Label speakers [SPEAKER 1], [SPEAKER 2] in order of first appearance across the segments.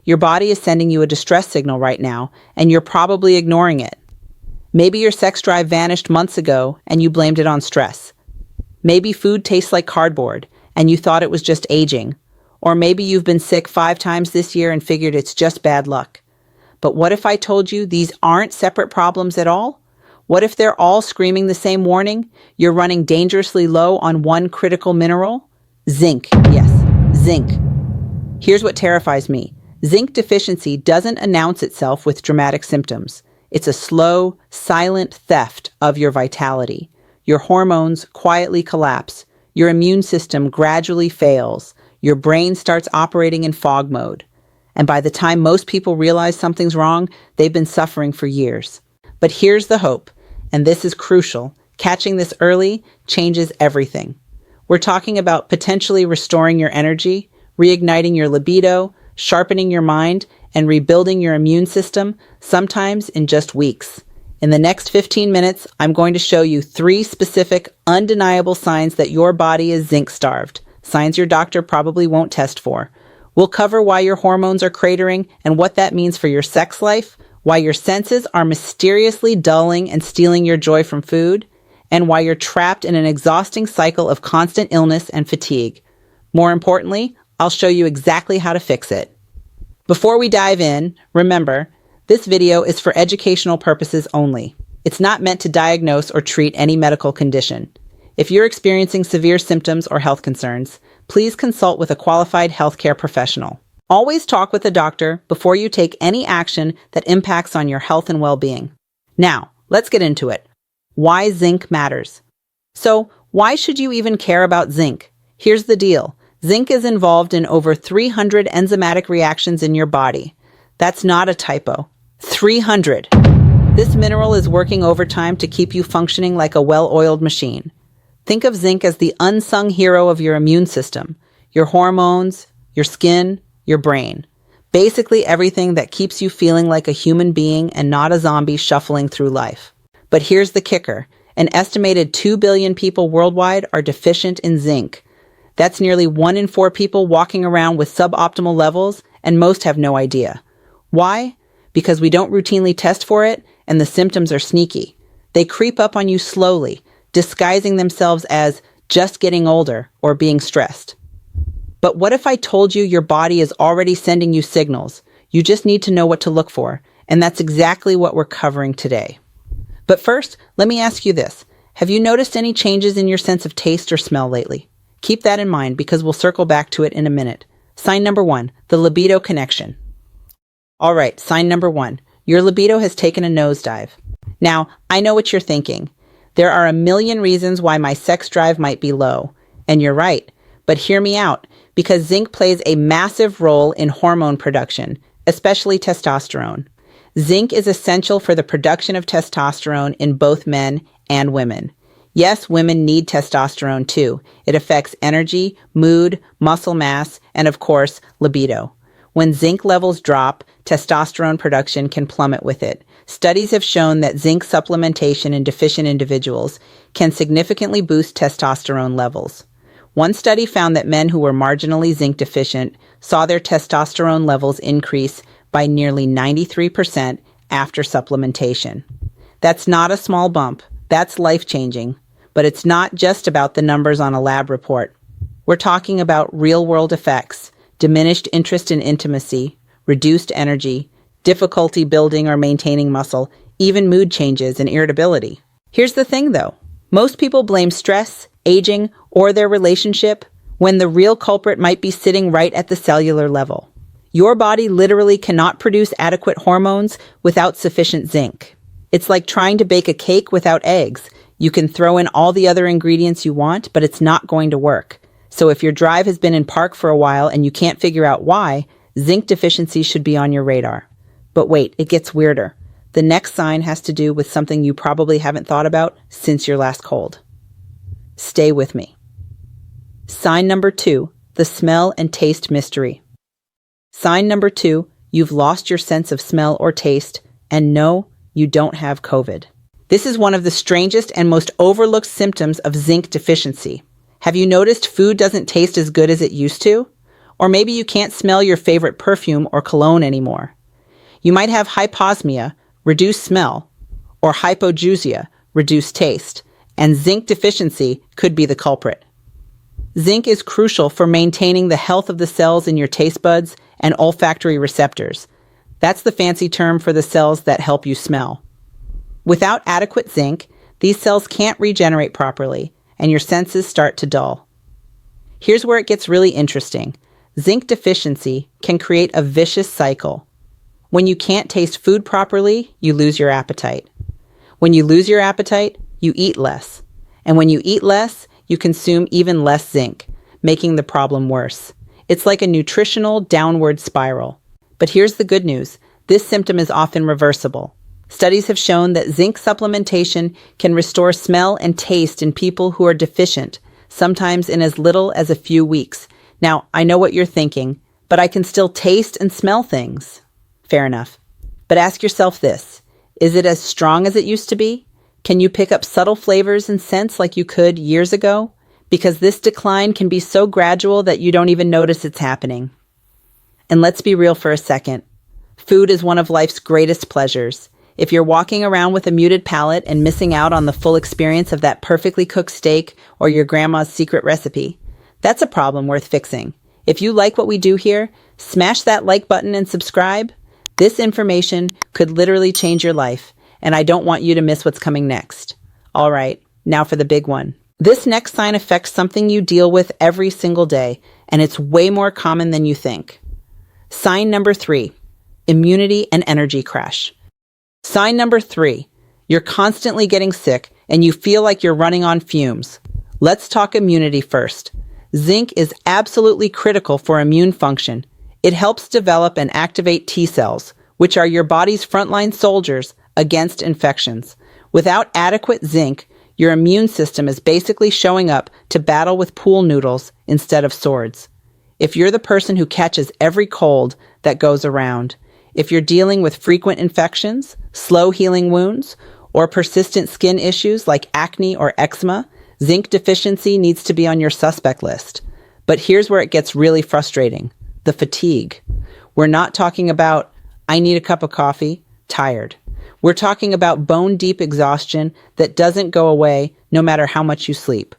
[SPEAKER 1] Your body is sending you a distress signal right now, and you're probably ignoring it. Maybe your sex drive vanished months ago, and you blamed it on stress. Maybe food tastes like cardboard, and you thought it was just aging. Or maybe you've been sick 5 times this year and figured it's just bad luck. But what if I told you these aren't separate problems at all? What if they're all screaming the same warning? You're running dangerously low on one critical mineral? Zinc, yes, zinc. Here's what terrifies me. Zinc deficiency doesn't announce itself with dramatic symptoms. It's a slow, silent theft of your vitality. Your hormones quietly collapse. Your immune system gradually fails. Your brain starts operating in fog mode. And by the time most people realize something's wrong, they've been suffering for years. But here's the hope, and this is crucial. Catching this early changes everything. We're talking about potentially restoring your energy, reigniting your libido, sharpening your mind, and rebuilding your immune system, sometimes in just weeks. In the next 15 minutes, I'm going to show you 3 specific, undeniable signs that your body is zinc-starved, signs your doctor probably won't test for. We'll cover why your hormones are cratering and what that means for your sex life, why your senses are mysteriously dulling and stealing your joy from food, and why you're trapped in an exhausting cycle of constant illness and fatigue. More importantly, I'll show you exactly how to fix it. Before we dive in, remember, this video is for educational purposes only. It's not meant to diagnose or treat any medical condition. If you're experiencing severe symptoms or health concerns, please consult with a qualified healthcare professional. Always talk with a doctor before you take any action that impacts on your health and well-being. Now, let's get into it. Why zinc matters. So, why should you even care about zinc? Here's the deal. Zinc is involved in over 300 enzymatic reactions in your body. That's not a typo. 300. This mineral is working overtime to keep you functioning like a well-oiled machine. Think of zinc as the unsung hero of your immune system, your hormones, your skin, your brain. Basically everything that keeps you feeling like a human being and not a zombie shuffling through life. But here's the kicker. An estimated 2 billion people worldwide are deficient in zinc. That's nearly 1 in 4 people walking around with suboptimal levels, and most have no idea. Why? Because we don't routinely test for it, and the symptoms are sneaky. They creep up on you slowly, disguising themselves as just getting older or being stressed. But what if I told you your body is already sending you signals? You just need to know what to look for, and that's exactly what we're covering today. But first, let me ask you this. Have you noticed any changes in your sense of taste or smell lately? Keep that in mind because we'll circle back to it in a minute. Sign number 1, the libido connection. All right, sign number 1, your libido has taken a nosedive. Now, I know what you're thinking. There are a million reasons why my sex drive might be low. And you're right. But hear me out, because zinc plays a massive role in hormone production, especially testosterone. Zinc is essential for the production of testosterone in both men and women. Yes, women need testosterone too. It affects energy, mood, muscle mass, and of course, libido. When zinc levels drop, testosterone production can plummet with it. Studies have shown that zinc supplementation in deficient individuals can significantly boost testosterone levels. One study found that men who were marginally zinc deficient saw their testosterone levels increase by nearly 93% after supplementation. That's not a small bump. That's life-changing. But it's not just about the numbers on a lab report. We're talking about real-world effects, diminished interest in intimacy, reduced energy, difficulty building or maintaining muscle, even mood changes and irritability. Here's the thing though. Most people blame stress, aging, or their relationship when the real culprit might be sitting right at the cellular level. Your body literally cannot produce adequate hormones without sufficient zinc. It's like trying to bake a cake without eggs. You can throw in all the other ingredients you want, but it's not going to work. So if your drive has been in park for a while and you can't figure out why, zinc deficiency should be on your radar. But wait, it gets weirder. The next sign has to do with something you probably haven't thought about since your last cold. Stay with me. Sign number 2, the smell and taste mystery. Sign number 2, you've lost your sense of smell or taste, and no, you don't have COVID. This is one of the strangest and most overlooked symptoms of zinc deficiency. Have you noticed food doesn't taste as good as it used to? Or maybe you can't smell your favorite perfume or cologne anymore. You might have hyposmia, reduced smell, or hypojusia, reduced taste, and zinc deficiency could be the culprit. Zinc is crucial for maintaining the health of the cells in your taste buds and olfactory receptors. That's the fancy term for the cells that help you smell. Without adequate zinc, these cells can't regenerate properly, and your senses start to dull. Here's where it gets really interesting. Zinc deficiency can create a vicious cycle. When you can't taste food properly, you lose your appetite. When you lose your appetite, you eat less. And when you eat less, you consume even less zinc, making the problem worse. It's like a nutritional downward spiral. But here's the good news. This symptom is often reversible. Studies have shown that zinc supplementation can restore smell and taste in people who are deficient, sometimes in as little as a few weeks. Now, I know what you're thinking, but I can still taste and smell things. Fair enough. But ask yourself this. Is it as strong as it used to be? Can you pick up subtle flavors and scents like you could years ago? Because this decline can be so gradual that you don't even notice it's happening. And let's be real for a second. Food is one of life's greatest pleasures. If you're walking around with a muted palate and missing out on the full experience of that perfectly cooked steak or your grandma's secret recipe, that's a problem worth fixing. If you like what we do here, smash that like button and subscribe. This information could literally change your life, and I don't want you to miss what's coming next. All right, now for the big one. This next sign affects something you deal with every single day, and it's way more common than you think. Sign number 3, immunity and energy crash. Sign number 3, you're constantly getting sick and you feel like you're running on fumes. Let's talk immunity first. Zinc is absolutely critical for immune function. It helps develop and activate T cells, which are your body's frontline soldiers against infections. Without adequate zinc, your immune system is basically showing up to battle with pool noodles instead of swords. If you're the person who catches every cold that goes around, if you're dealing with frequent infections, slow healing wounds, or persistent skin issues like acne or eczema, zinc deficiency needs to be on your suspect list. But here's where it gets really frustrating. The fatigue. We're not talking about, I need a cup of coffee, tired. We're talking about bone-deep exhaustion that doesn't go away no matter how much you sleep.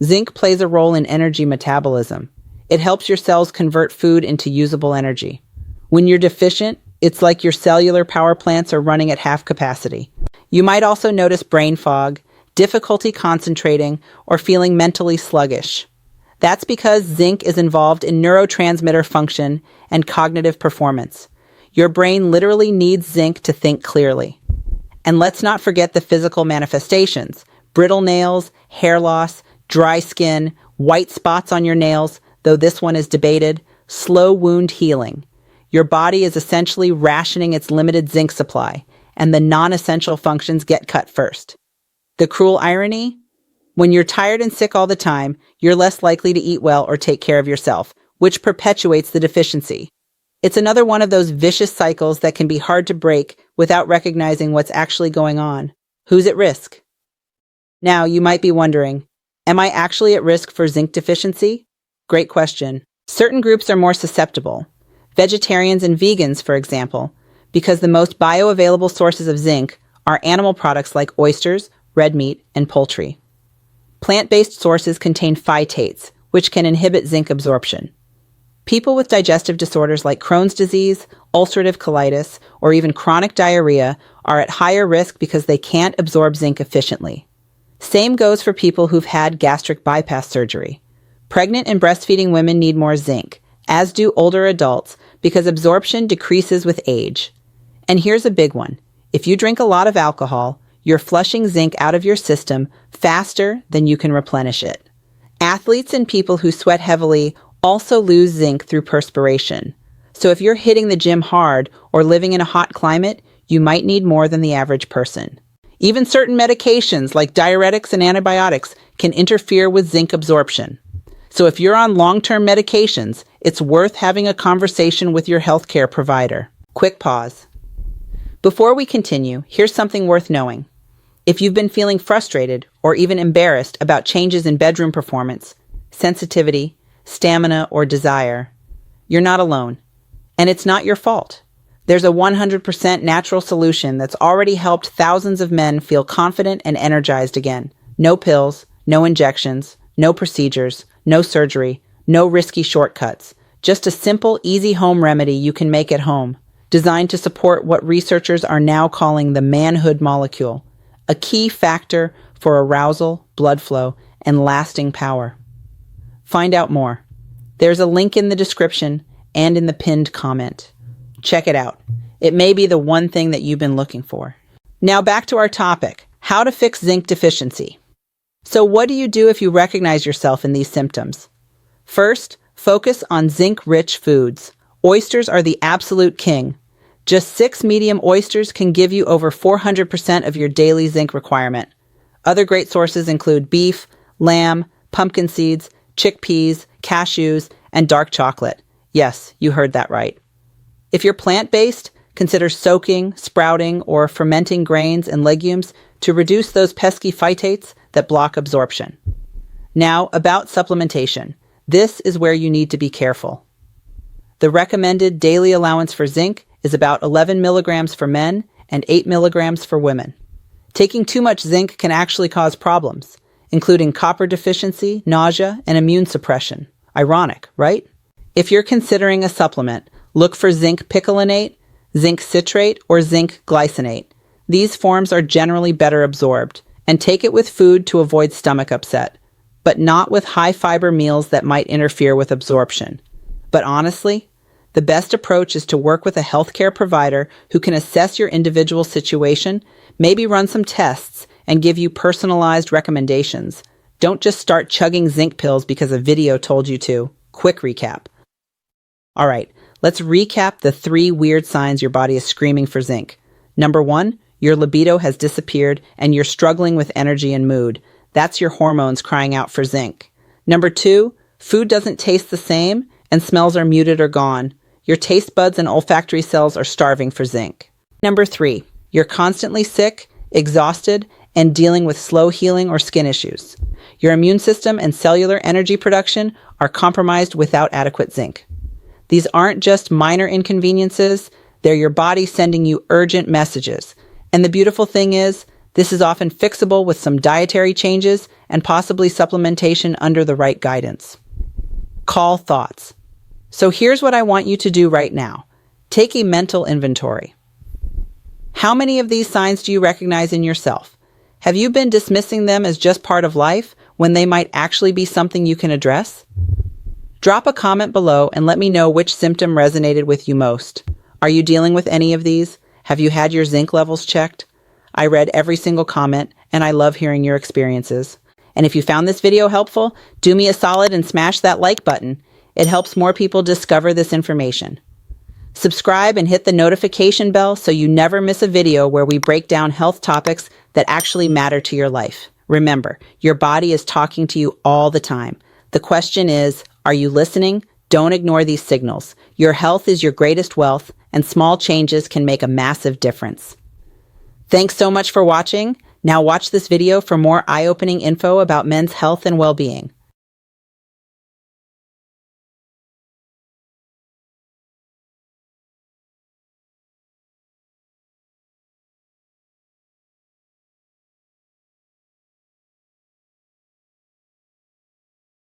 [SPEAKER 1] Zinc plays a role in energy metabolism. It helps your cells convert food into usable energy. When you're deficient, it's like your cellular power plants are running at half capacity. You might also notice brain fog, difficulty concentrating, or feeling mentally sluggish. That's because zinc is involved in neurotransmitter function and cognitive performance. Your brain literally needs zinc to think clearly. And let's not forget the physical manifestations. Brittle nails, hair loss, dry skin, white spots on your nails, though this one is debated, slow wound healing. Your body is essentially rationing its limited zinc supply, and the non-essential functions get cut first. The cruel irony? When you're tired and sick all the time, you're less likely to eat well or take care of yourself, which perpetuates the deficiency. It's another one of those vicious cycles that can be hard to break without recognizing what's actually going on. Who's at risk? Now, you might be wondering, am I actually at risk for zinc deficiency? Great question. Certain groups are more susceptible. Vegetarians and vegans, for example, because the most bioavailable sources of zinc are animal products like oysters, red meat, and poultry. Plant-based sources contain phytates, which can inhibit zinc absorption. People with digestive disorders like Crohn's disease, ulcerative colitis, or even chronic diarrhea are at higher risk because they can't absorb zinc efficiently. Same goes for people who've had gastric bypass surgery. Pregnant and breastfeeding women need more zinc, as do older adults, because absorption decreases with age. And here's a big one. If you drink a lot of alcohol, you're flushing zinc out of your system faster than you can replenish it. Athletes and people who sweat heavily also lose zinc through perspiration. So if you're hitting the gym hard or living in a hot climate, you might need more than the average person. Even certain medications like diuretics and antibiotics can interfere with zinc absorption. So if you're on long-term medications, it's worth having a conversation with your healthcare provider. Quick pause. Before we continue, here's something worth knowing. If you've been feeling frustrated or even embarrassed about changes in bedroom performance, sensitivity, stamina, or desire, You're not alone. And it's not your fault. There's a 100% natural solution that's already helped thousands of men feel confident and energized again. No pills, no injections, no procedures, no surgery, no risky shortcuts. Just a simple, easy home remedy you can make at home, designed to support what researchers are now calling the manhood molecule, a key factor for arousal, blood flow, and lasting power. Find out more. There's a link in the description and in the pinned comment. Check it out. It may be the one thing that you've been looking for. Now back to our topic, how to fix zinc deficiency. So what do you do if you recognize yourself in these symptoms? First, focus on zinc-rich foods. Oysters are the absolute king. Just 6 medium oysters can give you over 400% of your daily zinc requirement. Other great sources include beef, lamb, pumpkin seeds, chickpeas, cashews, and dark chocolate. Yes, you heard that right. If you're plant-based, consider soaking, sprouting, or fermenting grains and legumes to reduce those pesky phytates that block absorption. Now, about supplementation. This is where you need to be careful. The recommended daily allowance for zinc is about 11 milligrams for men and 8 milligrams for women. Taking too much zinc can actually cause problems, including copper deficiency, nausea, and immune suppression. Ironic, right? If you're considering a supplement, look for zinc picolinate, zinc citrate, or zinc glycinate. These forms are generally better absorbed, and take it with food to avoid stomach upset, but not with high-fiber meals that might interfere with absorption. But honestly, the best approach is to work with a healthcare provider who can assess your individual situation, maybe run some tests, and give you personalized recommendations. Don't just start chugging zinc pills because a video told you to. Quick recap. All right, let's recap the 3 weird signs your body is screaming for zinc. Number 1, your libido has disappeared and you're struggling with energy and mood. That's your hormones crying out for zinc. Number 2, food doesn't taste the same and smells are muted or gone. Your taste buds and olfactory cells are starving for zinc. Number 3, you're constantly sick, exhausted, and dealing with slow healing or skin issues. Your immune system and cellular energy production are compromised without adequate zinc. These aren't just minor inconveniences, they're your body sending you urgent messages. And the beautiful thing is, this is often fixable with some dietary changes and possibly supplementation under the right guidance. Call thoughts. So here's what I want you to do right now. Take a mental inventory. How many of these signs do you recognize in yourself? Have you been dismissing them as just part of life when they might actually be something you can address? Drop a comment below and let me know which symptom resonated with you most. Are you dealing with any of these? Have you had your zinc levels checked? I read every single comment and I love hearing your experiences. And if you found this video helpful, do me a solid and smash that like button. It helps more people discover this information. Subscribe and hit the notification bell so you never miss a video where we break down health topics that actually matter to your life. Remember, your body is talking to you all the time. The question is, are you listening? Don't ignore these signals. Your health is your greatest wealth, and small changes can make a massive difference. Thanks so much for watching. Now watch this video for more eye-opening info about men's health and well-being.